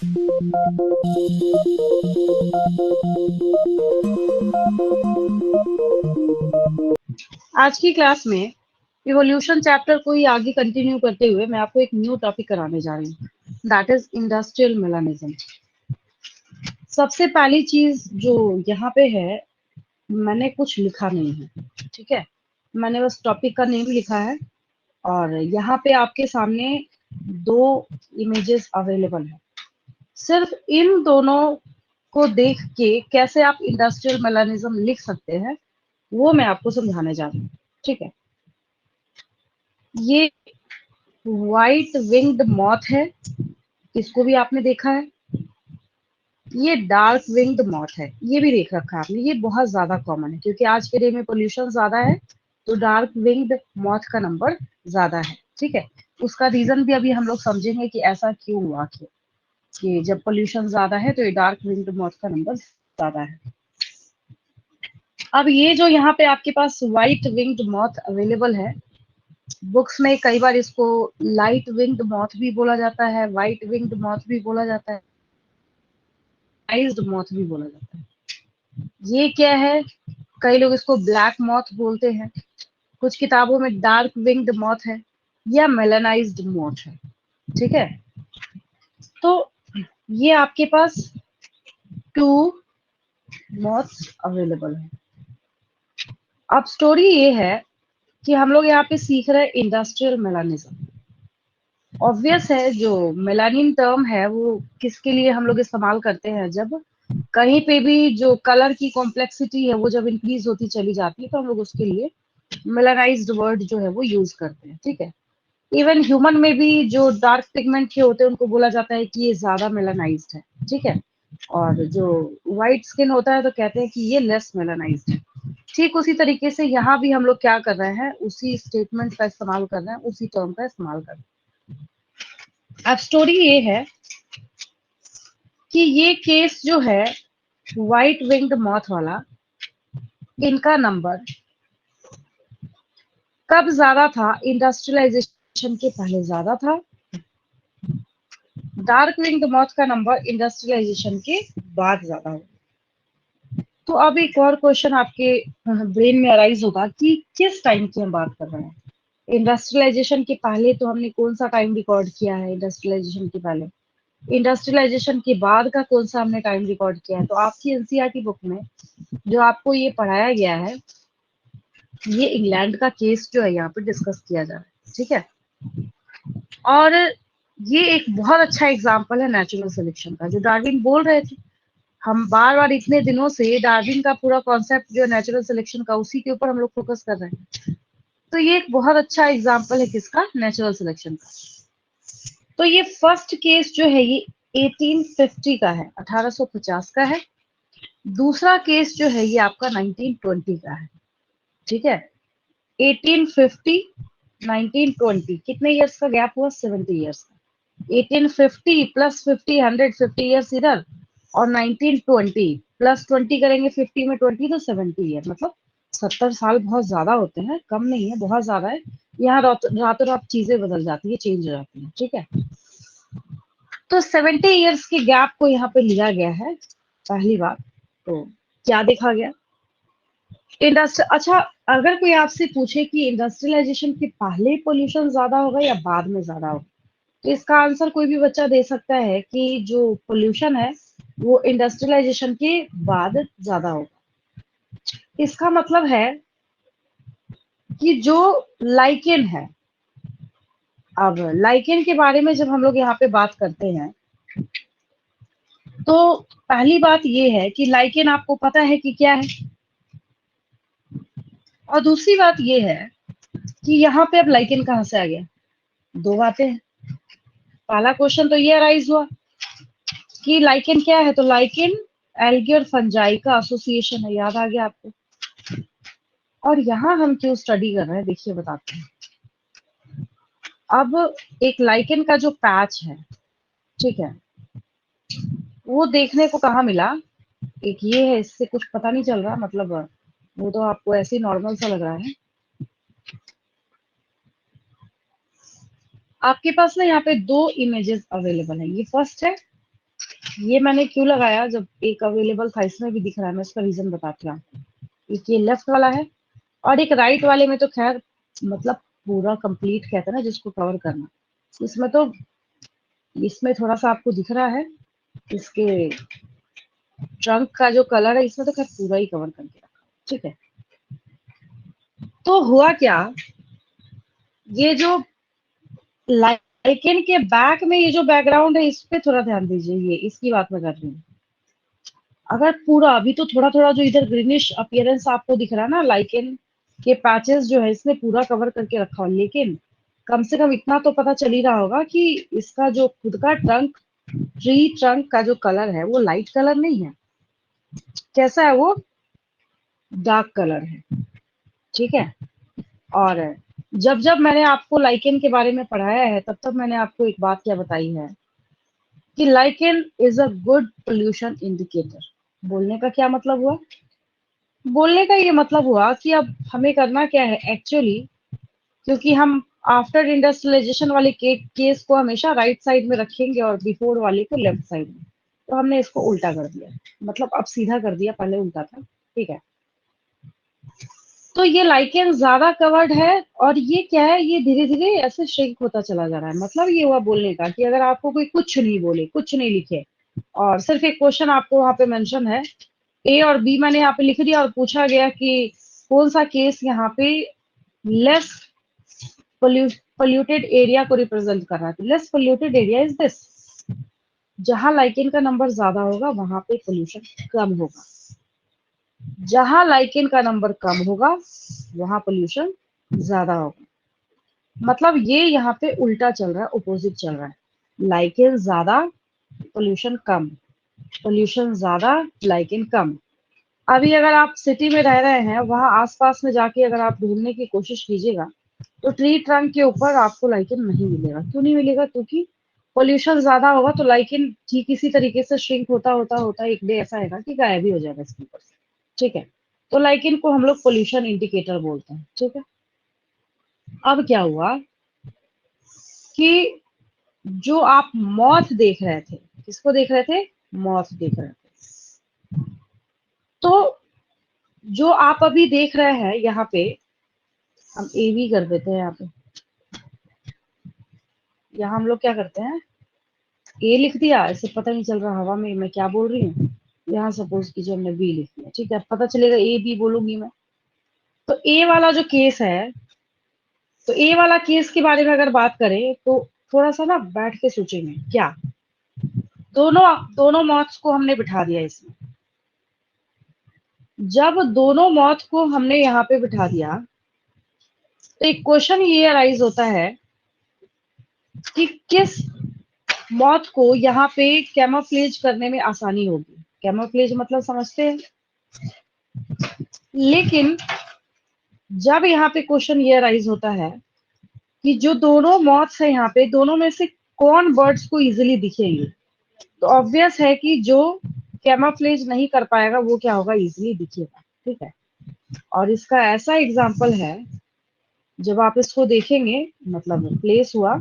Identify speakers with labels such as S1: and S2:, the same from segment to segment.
S1: आज की क्लास में इवोल्यूशन चैप्टर को ही आगे कंटिन्यू करते हुए मैं आपको एक न्यू टॉपिक कराने जा रही हूँ, दैट इज इंडस्ट्रियल मेलानिज्म। सबसे पहली चीज जो यहाँ पे है, मैंने कुछ लिखा नहीं है, ठीक है। मैंने बस टॉपिक का नेम लिखा है और यहाँ पे आपके सामने दो इमेजेस अवेलेबल है। सिर्फ इन दोनों को देख के कैसे आप इंडस्ट्रियल मेलानिज्म लिख सकते हैं वो मैं आपको समझाने जा रही हूँ, ठीक है। ये व्हाइट विंग्ड मॉथ है, इसको भी आपने देखा है। ये डार्क विंग्ड मॉथ है, ये भी देख रखा है आपने। ये बहुत ज्यादा कॉमन है क्योंकि आज के डे में पोल्यूशन ज्यादा है, तो डार्क विंग्ड मॉथ का नंबर ज्यादा है, ठीक है। उसका रीजन भी अभी हम लोग समझेंगे कि ऐसा क्यों हुआ कि जब पोल्यूशन ज्यादा है तो ये डार्क विंग्ड मॉथ का नंबर ज्यादा है। अब ये जो यहाँ पे आपके पास व्हाइट विंग्ड मॉथ अवेलेबल है, बुक्स में कई बार इसको लाइट विंग्ड मॉथ भी बोला जाता है, व्हाइट विंग्ड मॉथ भी बोला जाता है, आइज्ड मॉथ भी बोला जाता है। ये क्या है? कई लोग इसको ब्लैक मॉथ बोलते हैं, कुछ किताबों में डार्क विंग्ड मॉथ है या मेलानाइज्ड मॉथ है, ठीक है। तो ये आपके पास टू मॉथ्स अवेलेबल है। अब स्टोरी ये है कि हम लोग यहाँ पे सीख रहे हैं इंडस्ट्रियल मेलानिज्म। ऑब्वियस है, जो मेलानिन टर्म है वो किसके लिए हम लोग इस्तेमाल करते हैं, जब कहीं पे भी जो कलर की कॉम्प्लेक्सिटी है वो जब इंक्रीज होती चली जाती है तो हम लोग उसके लिए मेलानाइज्ड वर्ड जो है वो यूज करते हैं, ठीक है। इवन ह्यूमन में भी जो डार्क पिगमेंट के होते हैं उनको बोला जाता है कि ये ज्यादा मेलानाइज्ड है, ठीक है। और जो व्हाइट स्किन होता है तो कहते हैं कि ये लेस मेलानाइज्ड है। ठीक उसी तरीके से यहाँ भी हम लोग क्या कर रहे हैं, उसी स्टेटमेंट का इस्तेमाल कर रहे हैं, उसी टर्म का इस्तेमाल कर रहे हैं। अब स्टोरी ये है कि ये केस जो है व्हाइट विंग्ड मॉथ वाला, इनका नंबर कब ज्यादा था? इंडस्ट्रियलाइजेशन के पहले ज्यादा था। डार्क विंग्ड मॉथ का नंबर इंडस्ट्रियलाइजेशन के बाद ज्यादा हो। तो अब एक और क्वेश्चन आपके ब्रेन में अराइज होगा कि किस टाइम की हम बात कर रहे हैं। इंडस्ट्रियलाइजेशन के पहले तो हमने कौन सा टाइम रिकॉर्ड किया है? इंडस्ट्रियलाइजेशन के पहले। इंडस्ट्रियलाइजेशन के बाद का कौन सा हमने टाइम रिकॉर्ड किया है? तो आपकी एनसीईआरटी बुक में जो आपको ये पढ़ाया गया है, ये इंग्लैंड का केस जो है यहाँ पे डिस्कस किया जा रहा है, ठीक है। और ये एक बहुत अच्छा एग्जाम्पल है नेचुरल सिलेक्शन का, जो डार्विन बोल रहे थे। हम बार बार इतने दिनों से डार्विन का पूरा कॉन्सेप्ट जो नेचुरल सिलेक्शन का, उसी के ऊपर हम लोग फोकस कर रहे हैं। तो ये एक बहुत अच्छा एग्जाम्पल है किसका? नेचुरल सिलेक्शन का। तो ये फर्स्ट केस जो है ये 1850 का है, 1850 का है। दूसरा केस जो है ये आपका 1920 का है, ठीक है। 1850 1920 कितने इयर्स का गैप हुआ? 70 इयर्स का। 1850 प्लस 50 150 इयर्स इधर, और 1920 प्लस 20 करेंगे 50 में 20 तो 70 ईयर, मतलब 70 साल बहुत ज्यादा होते हैं, कम नहीं है, बहुत ज्यादा है। यहाँ रातों रात चीजें बदल जाती है, चेंज हो जाती है, ठीक है। तो 70 इयर्स के गैप को यहाँ पे लिया गया है, पहली बात। तो क्या देखा गया? अच्छा, अगर कोई आपसे पूछे कि इंडस्ट्रियलाइजेशन के पहले पोल्यूशन ज्यादा होगा या बाद में ज्यादा होगा, तो इसका आंसर कोई भी बच्चा दे सकता है कि जो पोल्यूशन है वो इंडस्ट्रियलाइजेशन के बाद ज्यादा होगा। इसका मतलब है कि जो लाइकेन है, अब लाइकेन के बारे में जब हम लोग यहाँ पे बात करते हैं तो पहली बात ये है कि लाइकेन आपको पता है कि क्या है। और दूसरी बात ये है कि यहाँ पे अब लाइकेन कहाँ से आ गया? दो बातें हैं। पहला क्वेश्चन तो ये अराइज हुआ कि लाइकेन क्या है, तो लाइकेन एल्गी और फंजाई का एसोसिएशन है, याद आ गया आपको। और यहाँ हम क्यों स्टडी कर रहे हैं, देखिए बताते हैं। अब एक लाइकेन का जो पैच है, ठीक है, वो देखने को कहाँ मिला? एक ये है, इससे कुछ पता नहीं चल रहा, मतलब वो तो आपको ऐसे ही नॉर्मल सा लग रहा है। आपके पास ना यहाँ पे दो इमेजेस अवेलेबल है, ये फर्स्ट है ये मैंने क्यों लगाया, जब एक अवेलेबल था इसमें भी दिख रहा है, मैं इसका रीजन बताती हूँ आपको। एक ये लेफ्ट वाला है और एक राइट वाले में तो खैर मतलब पूरा कंप्लीट कहते हैं ना जिसको कवर करना, इसमें तो इसमें थोड़ा सा आपको दिख रहा है, इसके ट्रंक का जो कलर है इसमें तो खैर पूरा ही कवर करके रखा, ठीक है। तो हुआ क्या, ये जो लाइकेन के बैक में ये जो बैकग्राउंड है इस पे थोड़ा ध्यान दीजिए, ये इसकी बात मैं कर रही हूँ। अगर पूरा अभी तो थोड़ा थोड़ा जो इधर ग्रीनिश अपीयरेंस आपको दिख रहा है ना, लाइकेन के पैचेस जो है इसने पूरा कवर करके रखा हो, लेकिन कम से कम इतना तो पता चल ही रहा होगा कि इसका जो खुद का ट्रंक, ट्री ट्रंक का जो कलर है वो लाइट कलर नहीं है, कैसा है वो, डार्क कलर है, ठीक है। और जब जब मैंने आपको लाइकेन के बारे में पढ़ाया है तब तब मैंने आपको एक बात क्या बताई है कि lichen is a good pollution indicator. बोलने का क्या मतलब हुआ, बोलने का ये मतलब हुआ कि अब हमें करना क्या है एक्चुअली, क्योंकि हम आफ्टर इंडस्ट्रियलाइजेशन वाले केस को हमेशा राइट साइड में रखेंगे और बिफोर वाले को लेफ्ट साइड में, तो हमने इसको उल्टा कर दिया, मतलब अब सीधा कर दिया, पहले उल्टा था, ठीक है। तो ये लाइकेन ज्यादा कवर्ड है और ये क्या है, ये धीरे धीरे ऐसे श्रिंक होता चला जा रहा है। मतलब ये हुआ बोलने का कि अगर आपको कोई कुछ नहीं बोले, कुछ नहीं लिखे और सिर्फ एक क्वेश्चन आपको वहां पे मेंशन है, ए और बी मैंने यहाँ पे लिख दिया और पूछा गया कि कौन सा केस यहाँ पे लेस पोल्यूटेड एरिया को रिप्रेजेंट कर रहा है, तो less polluted area is this, जहां लाइकेन का नंबर ज्यादा होगा वहां पे पोल्यूशन कम होगा, जहां लाइकेन का नंबर कम होगा वहां पोल्यूशन ज्यादा होगा। मतलब ये यहाँ पे उल्टा चल रहा है, अपोजिट चल रहा है, लाइकेन ज्यादा पोल्यूशन कम, पोल्यूशन ज्यादा लाइकेन कम। अभी अगर आप सिटी में रह रहे हैं, वहां आसपास में जाके अगर आप ढूंढने की कोशिश कीजिएगा तो ट्री ट्रंक के ऊपर आपको लाइकेन नहीं मिलेगा। क्यों नहीं मिलेगा, क्योंकि पोल्यूशन ज्यादा होगा तो लाइकेन ठीक इसी तरीके से श्रिंक होता होता होता एक डे ऐसा आएगा कि गायब ही हो जाएगा इसके ऊपर से, ठीक है। तो लाइकेन को हम लोग पोल्यूशन इंडिकेटर बोलते हैं, ठीक है। अब क्या हुआ कि जो आप मॉथ देख रहे थे, किसको देख रहे थे, मॉथ देख रहे थे, तो जो आप अभी देख रहे हैं यहाँ पे, हम ए भी कर देते हैं यहाँ पे, यहाँ हम लोग क्या करते हैं, ए लिख दिया, ऐसे पता नहीं चल रहा हवा में मैं क्या बोल रही हूँ। यहाँ सपोज कीजिए हमने बी लिख दिया, ठीक है, पता चलेगा ए बी बोलूंगी मैं। तो ए वाला जो केस है, तो ए वाला केस के बारे में अगर बात करें तो थोड़ा सा ना बैठ के सोचेंगे क्या, दोनों दोनों मौत को हमने बिठा दिया इसमें। जब दोनों मौत को हमने यहाँ पे बिठा दिया तो एक क्वेश्चन ये अराइज होता है कि किस मौत को यहाँ पे कैमोफ्लेज करने में आसानी होगी। कैमोफ्लेज मतलब समझते हैं, लेकिन जब यहाँ पे क्वेश्चन ये अराइज होता है कि जो दोनों मौत है यहाँ पे, दोनों में से कौन बर्ड्स को इजिली दिखेंगे, तो ऑब्वियस है कि जो कैमोफ्लेज नहीं कर पाएगा वो क्या होगा, इजिली दिखेगा, ठीक है। और इसका ऐसा एग्जाम्पल है, जब आप इसको देखेंगे मतलब प्लेस हुआ,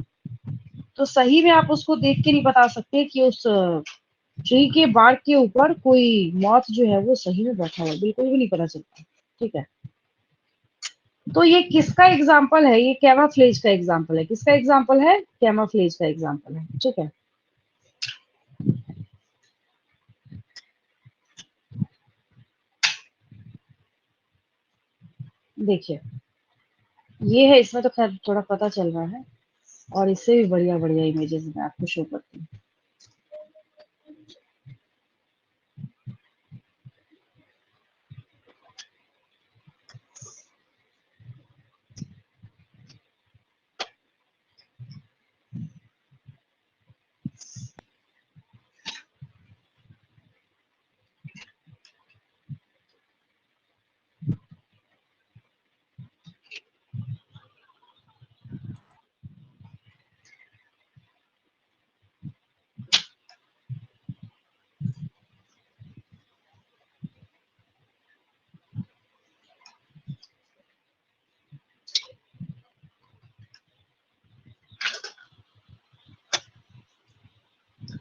S1: तो सही में आप उसको देख के नहीं बता सकते कि उस ट्री के बार्क के ऊपर कोई मॉथ जो है वो सही में बैठा हुआ है, बिल्कुल भी नहीं पता चलता, ठीक है। तो ये किसका एग्जाम्पल है, ये कैमोफ्लेज का एग्जाम्पल है, किसका एग्जाम्पल है, कैमोफ्लेज का एग्जाम्पल है, ठीक है। देखिए ये है, इसमें तो खैर थोड़ा पता चल रहा है, और इससे भी बढ़िया बढ़िया इमेजेस मैं आपको शो करती हूँ।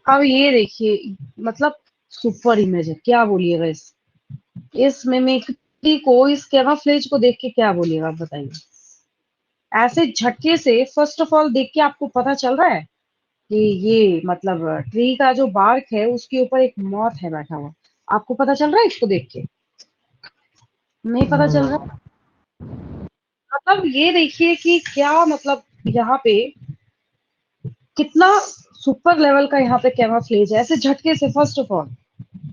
S1: अब ये देखिए, मतलब सुपर इमेज है, क्या बोलिएगा इस मिमिक्री को, इस कैमोफ्लेज को देख के क्या बोलिएगा आप बताइए। ऐसे झटके से फर्स्ट ऑफ ऑल देख के आपको पता चल रहा है कि ये मतलब ट्री का जो बार्क है उसके ऊपर एक मॉथ है बैठा हुआ। आपको पता चल रहा है इसको देख के? नहीं पता चल
S2: नहीं।
S1: रहा। मतलब ये देखिए कि क्या मतलब यहाँ पे कितना सुपर लेवल का यहाँ पे कैमोफ्लेज है, ऐसे झटके से फर्स्ट ऑफ ऑल।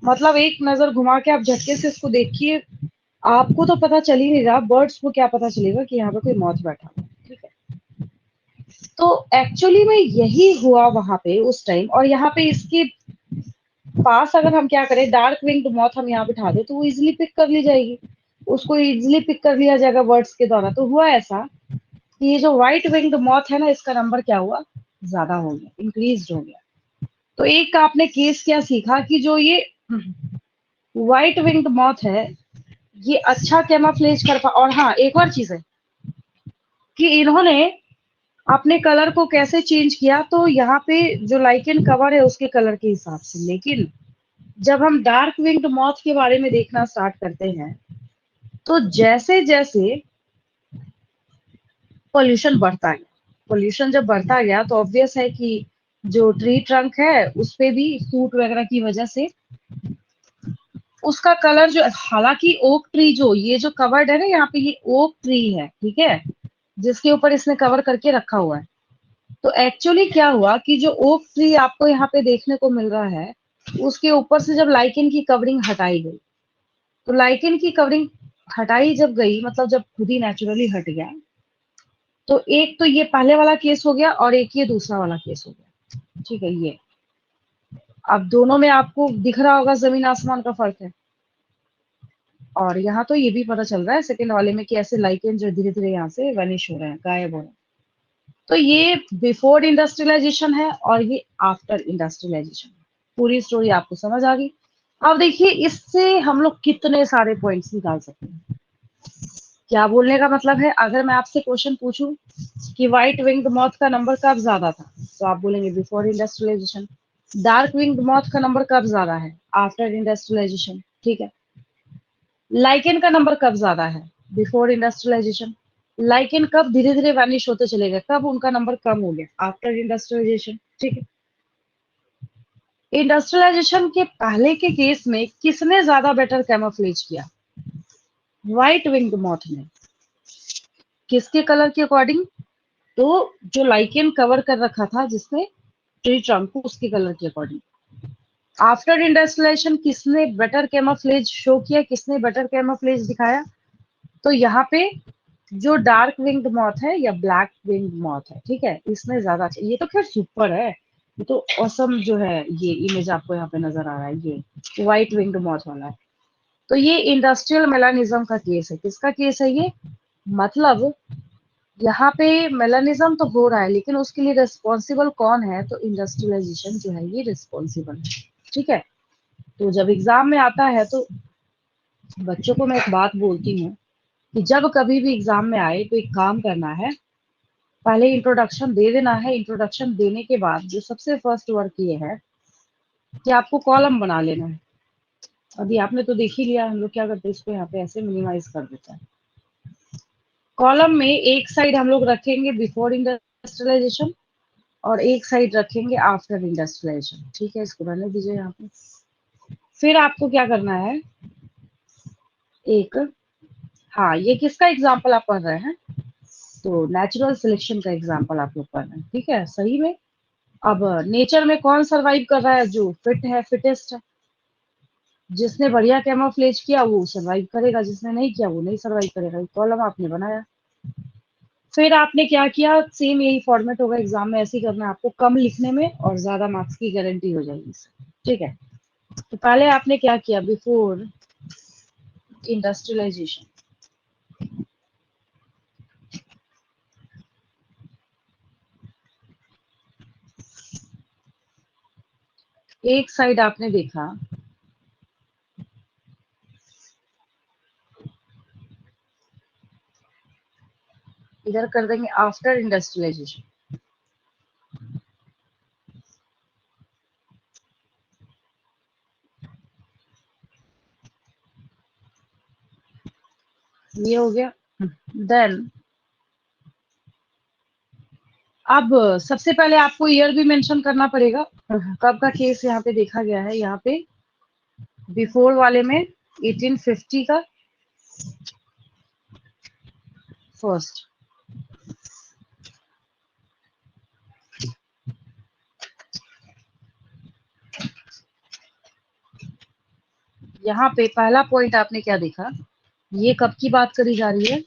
S1: मतलब एक नजर घुमा के आप झटके से इसको देखिए, आपको तो पता चल ही नहीं रहा, बर्ड्स को क्या पता चलेगा कि यहाँ पे कोई मौत बैठा हुआ है, ठीक है। तो एक्चुअली में यही हुआ वहां पे उस टाइम, और यहाँ पे इसके पास अगर हम क्या करें, डार्क विंग्ड मॉथ हम यहाँ बिठा दे तो वो इजिली पिक कर ली जाएगी, उसको इजिली पिक कर लिया जाएगा वर्ड्स के द्वारा। तो हुआ ऐसा कि ये जो व्हाइट विंग्ड मॉथ है ना, इसका नंबर क्या हुआ, ज्यादा हो गया, इंक्रीज हो गया। तो एक आपने केस क्या सीखा कि जो ये व्हाइट विंग्ड मॉथ है, ये अच्छा कैमोफ्लेज कर पा। और हाँ, एक और चीज है कि इन्होंने अपने कलर को कैसे चेंज किया, तो यहाँ पे जो लाइकेन कवर है उसके कलर के हिसाब से। लेकिन जब हम डार्क विंग्ड मॉथ के बारे में देखना स्टार्ट करते हैं, तो जैसे जैसे पोल्यूशन बढ़ता गया, पोल्यूशन जब बढ़ता गया तो ऑब्वियस है कि जो ट्री ट्रंक है उस पे भी सूट वगैरह की वजह से उसका कलर जो, हालांकि ओक ट्री जो ये जो कवर्ड है ना यहाँ पे, ये ओक ट्री है, ठीक है, जिसके ऊपर इसने कवर करके रखा हुआ है। तो एक्चुअली क्या हुआ कि जो ओक ट्री आपको यहाँ पे देखने को मिल रहा है, उसके ऊपर से जब लाइकेन की कवरिंग हटाई गई, तो लाइकेन की कवरिंग हटाई जब गई, मतलब जब खुद ही नेचुरली हट गया, तो एक तो ये पहले वाला केस हो गया और एक ये दूसरा वाला केस हो गया, ठीक है। ये अब दोनों में आपको दिख रहा होगा जमीन आसमान का फर्क है। और यहाँ तो ये भी पता चल रहा है सेकंड वाले में कि ऐसे लाइकेन जो धीरे धीरे यहाँ से वनिश हो रहे हैं, गायब हो रहे हैं। तो ये बिफोर इंडस्ट्रियलाइजेशन है और ये आफ्टर इंडस्ट्रियलाइजेशन। पूरी स्टोरी आपको समझ आ गई। अब देखिए, इससे हम लोग कितने सारे पॉइंट्स निकाल सकते हैं। क्या बोलने का मतलब है, अगर मैं आपसे क्वेश्चन पूछूं कि व्हाइट विंग्ड मॉथ का नंबर कब ज्यादा था, तो आप बोलेंगे before industrialization. Dark winged moth का नंबर कब ज्यादा है, आफ्टर इंडस्ट्रियलाइजेशन, ठीक है। लाइकेन का नंबर कब ज्यादा है, बिफोर इंडस्ट्रियलाइजेशन। लाइकेन कब धीरे धीरे वैनिश होते चले गए, कब उनका नंबर कम हो गया, आफ्टर इंडस्ट्रियलाइजेशन, ठीक है। इंडस्ट्रियलाइजेशन के पहले के केस में किसने ज्यादा बेटर कैमोफ्लेज किया, व्हाइट विंग्ड मॉथ ने। किसके कलर के अकॉर्डिंग, तो जो लाइकेन कवर कर रखा था जिसने ट्री ट्रंक को, उसके कलर के अकॉर्डिंग। आफ्टर इंडस्ट्रियलाइजेशन किसने बेटर कैमोफ्लेज शो किया, किसने बेटर कैमोफ्लेज दिखाया, तो यहाँ पे जो डार्क विंग्ड मॉथ है या ब्लैक विंग्ड मॉथ है, ठीक है, इसमें ज्यादा अच्छा। ये तो खैर सुपर है, ये तो औसम जो है, ये इमेज आपको यहाँ पे नजर आ रहा है, ये व्हाइट विंग्ड मॉथ वाला है। तो ये इंडस्ट्रियल मेलानिज्म का केस है। किसका केस है ये, मतलब यहाँ पे मेलानिज्म तो हो रहा है, लेकिन उसके लिए रिस्पॉन्सिबल कौन है, तो इंडस्ट्रियलाइजेशन जो है ये रिस्पॉन्सिबल है, ठीक है। तो जब एग्जाम में आता है तो बच्चों को मैं एक बात बोलती हूँ कि जब कभी भी एग्जाम में आए तो एक काम करना है, पहले इंट्रोडक्शन दे देना है। इंट्रोडक्शन देने के बाद जो सबसे फर्स्ट वर्क ये है कि आपको कॉलम बना लेना है। अभी आपने तो देख ही लिया, हम लोग क्या करते हैं, इसको यहाँ पे ऐसे मिनिमाइज कर देते हैं। कॉलम में एक साइड हम लोग रखेंगे बिफोर इंडस्ट्रियलाइजेशन और एक साइड रखेंगे आफ्टर इंडस्ट्रियलाइजेशन, ठीक है। इसको रहने दीजिए यहाँ पे। फिर आपको क्या करना है, एक, हाँ, ये किसका एग्जाम्पल आप पढ़ रहे हैं, तो नेचुरल सिलेक्शन का एग्जाम्पल आप लोग पढ़ रहे हैं, ठीक है, सही में। अब नेचर में कौन सरवाइव कर रहा है, जो फिट है, फिटेस्ट है। जिसने बढ़िया कैमोफ्लेज किया वो सरवाइव करेगा, जिसने नहीं किया वो नहीं सरवाइव करेगा। कॉलम आपने बनाया, फिर आपने क्या किया, सेम यही फॉर्मेट होगा एग्जाम में, ऐसे ही करना है आपको, कम लिखने में और ज्यादा मार्क्स की गारंटी हो जाएगी इससे, ठीक है। तो पहले आपने क्या किया, बिफोर इंडस्ट्रियलाइजेशन, एक साइड आपने देखा, इधर कर देंगे आफ्टर इंडस्ट्रियलाइजेशन। ये हो गया। देन अब सबसे पहले आपको ईयर भी मेंशन करना पड़ेगा, कब का केस यहाँ पे देखा गया है। यहाँ पे बिफोर वाले में 1850 का फर्स्ट, यहाँ पे पहला पॉइंट आपने क्या देखा, ये कब की बात करी जा रही है,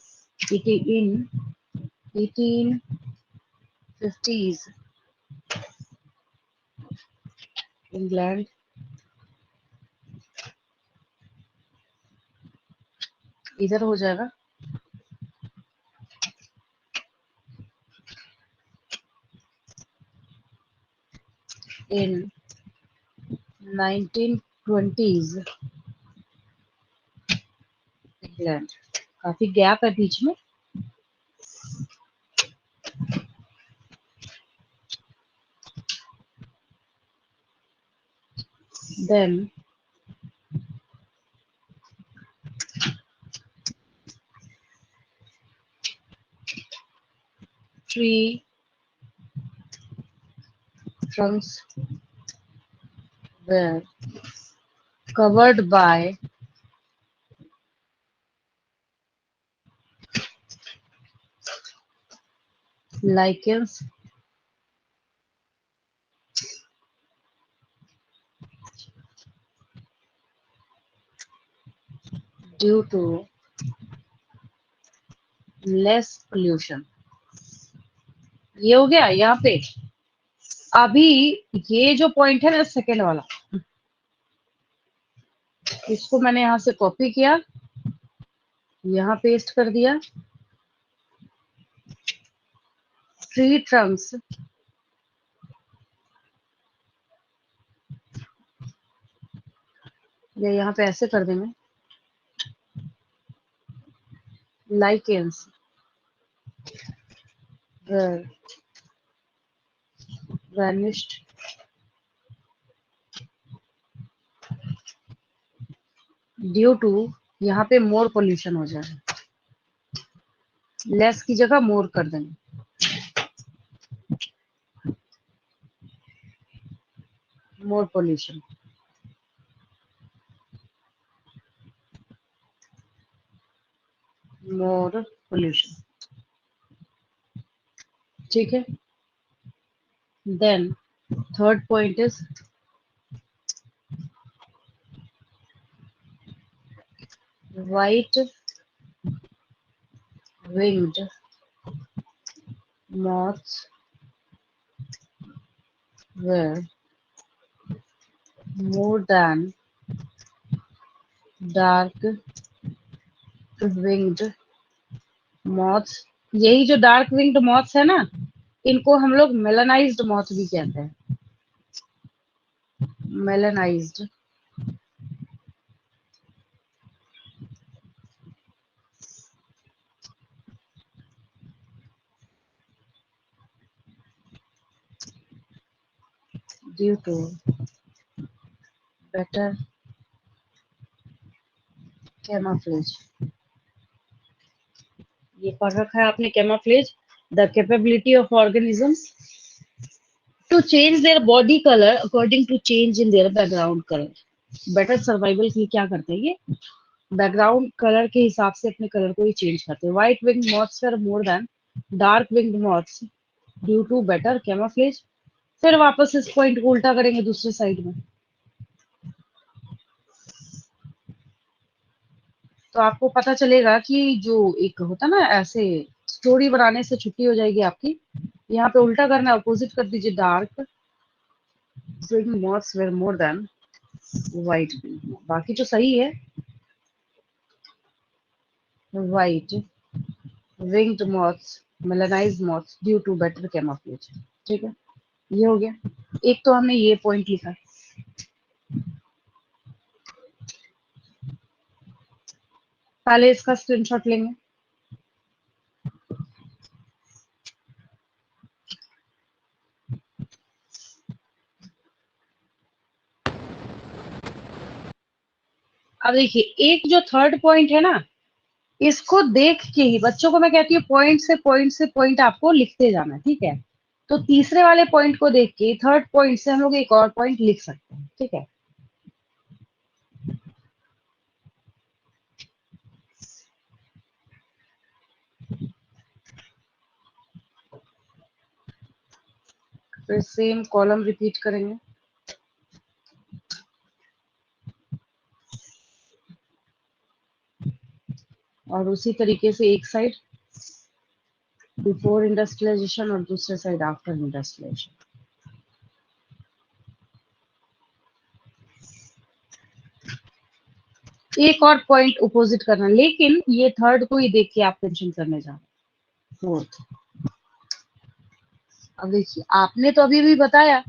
S1: इन 1850s इंग्लैंड, इधर हो जाएगा इन 1920s इंग्लैंड, काफी गैप है बीच में। Then tree trunks were covered by lichens due to less pollution। ये हो गया यहाँ पे। अभी ये जो पॉइंट है ना सेकेंड वाला, इसको मैंने यहाँ से कॉपी किया, यहाँ पेस्ट कर दिया। ट्री ट्रंक्स ये यहाँ पे ऐसे कर देंगे, lichens were vanished due to, यहाँ पे मोर पोल्यूशन हो जाएगा, लेस की जगह मोर कर देंगे, मोर पोल्यूशन। मोर पोल्यूशन, ठीक है। Then third point is white winged moths were more than dark winged moths। यही जो डार्क विंग्ड मॉथ्स है ना, इनको हम लोग मेलानाइज्ड मॉथ भी कहते हैं, melanized. Due to better camouflage, ये पढ़ रखा है आपने, camouflage the capability of organisms to change their body colour according to change in their background colour. Better survival के लिए क्या करते हैं ये, बैकग्राउंड कलर के हिसाब से अपने कलर को ही चेंज करते हैं। White wing moths are more than dark wing moths due to better camouflage. फिर वापस इस पॉइंट को उल्टा करेंगे दूसरे साइड में, तो आपको पता चलेगा कि जो एक होता ना ऐसे स्टोरी बनाने से छुट्टी हो जाएगी आपकी। यहाँ पे उल्टा करना, अपोजिट कर दीजिए, dark wing moths were more than white wing. बाकी तो सही है, white winged moths melanised moths due to better camouflage, ठीक है। ये हो गया, एक तो हमने ये पॉइंट लिखा। पहले इसका स्क्रीनशॉट लेंगे। अब देखिए, एक जो थर्ड पॉइंट है ना, इसको देख के ही बच्चों को मैं कहती हूँ पॉइंट से पॉइंट आपको लिखते जाना है, ठीक है। तो तीसरे वाले पॉइंट को देख के थर्ड पॉइंट से हम लोग एक और पॉइंट लिख सकते हैं, ठीक है। फिर सेम कॉलम रिपीट करेंगे। और उसी तरीके से एक साइड बिफोर इंडस्ट्रियलाइजेशन और दूसरे साइड आफ्टर इंडस्ट्रियलाइजेशन। एक और पॉइंट अपोजिट करना, लेकिन ये थर्ड को ही देख के आप मेंशन करने जा रहे हैं। फोर्थ, अब देखिए आपने तो अभी भी बताया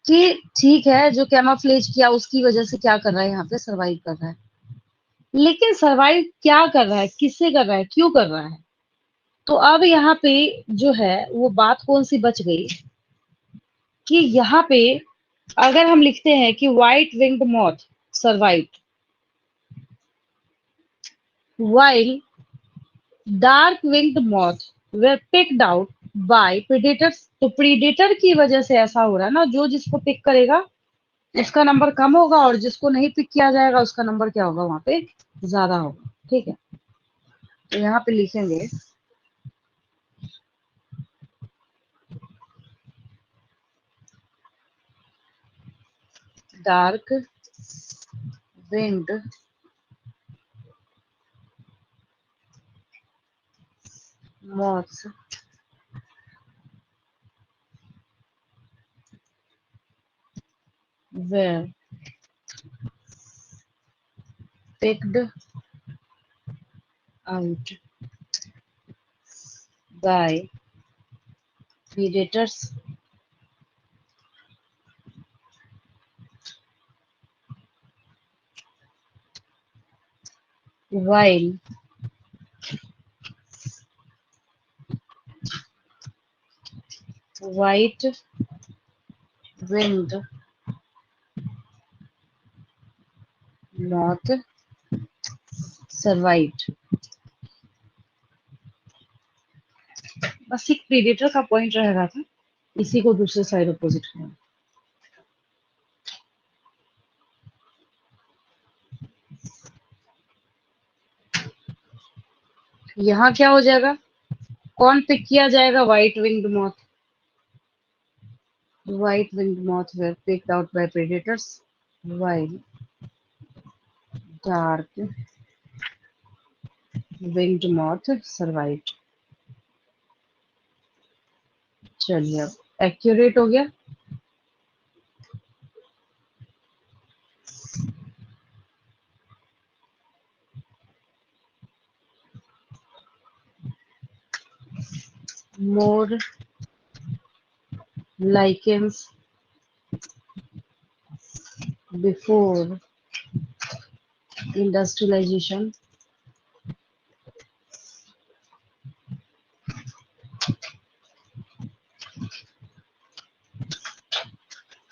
S1: कि ठीक है, जो कैमोफ्लेज किया उसकी वजह से क्या कर रहा है, यहाँ पे सरवाइव कर रहा है। लेकिन सरवाइव क्या कर रहा है, किससे कर रहा है, क्यों कर रहा है? तो अब यहाँ पे जो है वो बात कौन सी बच गई कि यहाँ पे अगर हम लिखते हैं कि white winged moth survive while dark winged moth way picked out by predators. तो प्रीडेटर की वजह से ऐसा हो रहा है ना, जो जिसको पिक करेगा उसका नंबर कम होगा और जिसको नहीं पिक किया जाएगा उसका नंबर क्या होगा, वहां पे ज्यादा होगा, ठीक है। तो यहाँ पे लिखेंगे dark winged moths were picked out by predators while white winged moth survived। बस एक प्रीडेटर का पॉइंट रह रहा था, इसी को दूसरे साइड अपोजिट करना। यहाँ क्या हो जाएगा, कौन पिक किया जाएगा, white winged moth. White winged moth were picked out by predators while dark winged moth survived। चलिए अब एक्यूरेट हो गया। मोर lichens before industrialization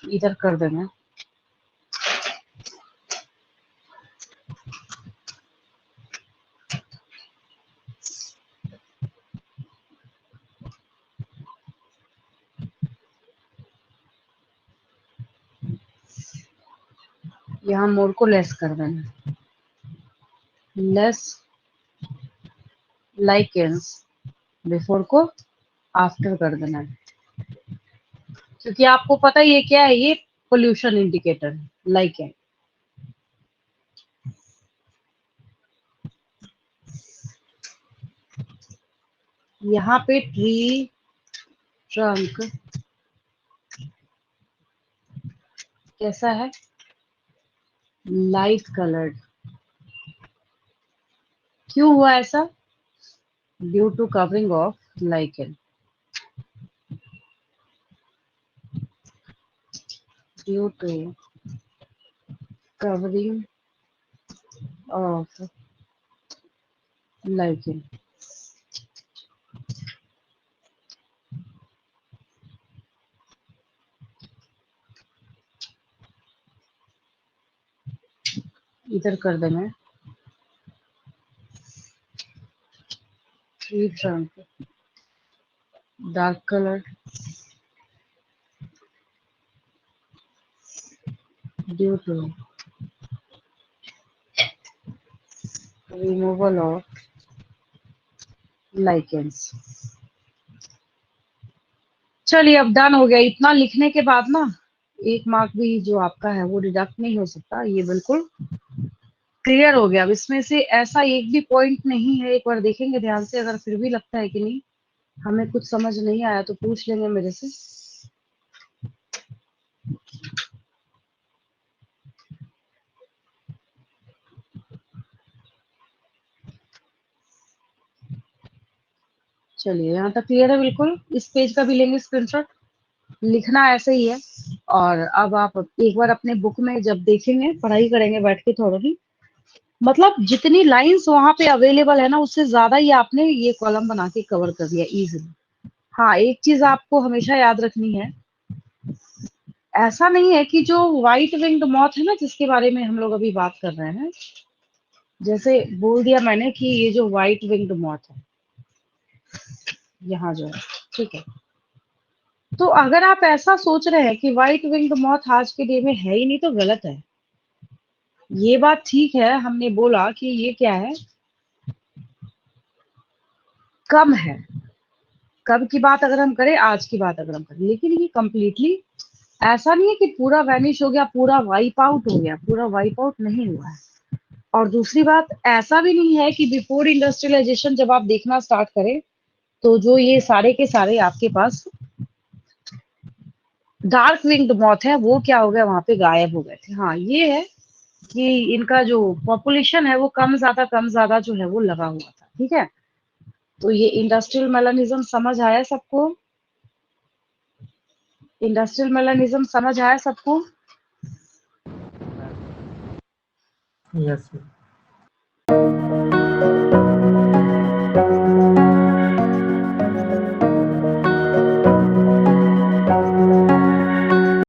S1: इधर कर देना। यहाँ मोर को लेस कर देना, लेस लाइकेंस, बिफोर को आफ्टर कर देना, क्योंकि आपको पता ही है क्या है, ये पोल्यूशन इंडिकेटर है, लाइकेन। यहाँ पे ट्री ट्रंक कैसा है, लाइट कलर्ड। क्यों हुआ ऐसा, due to covering of lichen, due to covering of lichen. इधर कर देना, trunk, dark color, due to removal of lichens. चलिए अब डन हो गया। इतना लिखने के बाद ना 1 मार्क भी जो आपका है वो डिडक्ट नहीं हो सकता। ये बिल्कुल क्लियर हो गया। अब इसमें से ऐसा एक भी पॉइंट नहीं है, एक बार देखेंगे ध्यान से, अगर फिर भी लगता है कि नहीं हमें कुछ समझ नहीं आया तो पूछ लेंगे मेरे से। चलिए यहाँ तक क्लियर है बिल्कुल। इस पेज का भी लेंगे स्क्रीनशॉट। लिखना ऐसे ही है। और अब आप एक बार अपने बुक में जब देखेंगे, पढ़ाई करेंगे बैठ के थोड़ा भी, मतलब जितनी लाइंस वहां पे अवेलेबल है ना उससे ज्यादा ही आपने ये कॉलम बना के कवर कर दिया इजीली। हाँ, एक चीज आपको हमेशा याद रखनी है, ऐसा नहीं है कि जो व्हाइट विंग्ड मॉथ है ना जिसके बारे में हम लोग अभी बात कर रहे हैं, जैसे बोल दिया मैंने कि ये जो व्हाइट विंग्ड मॉथ है यहाँ जो है, ठीक है, तो अगर आप ऐसा सोच रहे हैं कि व्हाइट विंग्ड मॉथ आज के डे में है ही नहीं तो गलत है। ये बात ठीक है, हमने बोला कि ये क्या है, कम है। कब की बात अगर हम करें, आज की बात अगर हम करें, लेकिन ये कंप्लीटली ऐसा नहीं है कि पूरा वैनिश हो गया, पूरा वाइप आउट हो गया, पूरा वाइप आउट नहीं हुआ है। और दूसरी बात, ऐसा भी नहीं है कि बिफोर इंडस्ट्रियलाइजेशन जब आप देखना स्टार्ट करें तो जो ये सारे के सारे आपके पास डार्क विंग्ड मॉथ है वो क्या हो गया, वहां पे गायब हो गए थे। हाँ, ये है कि इनका जो पॉपुलेशन है वो कम ज्यादा जो है वो लगा हुआ था। ठीक है, तो ये इंडस्ट्रियल मेलानिज्म समझ आया सबको? इंडस्ट्रियल मेलानिज्म समझ आया सबको?
S2: Yes, sir.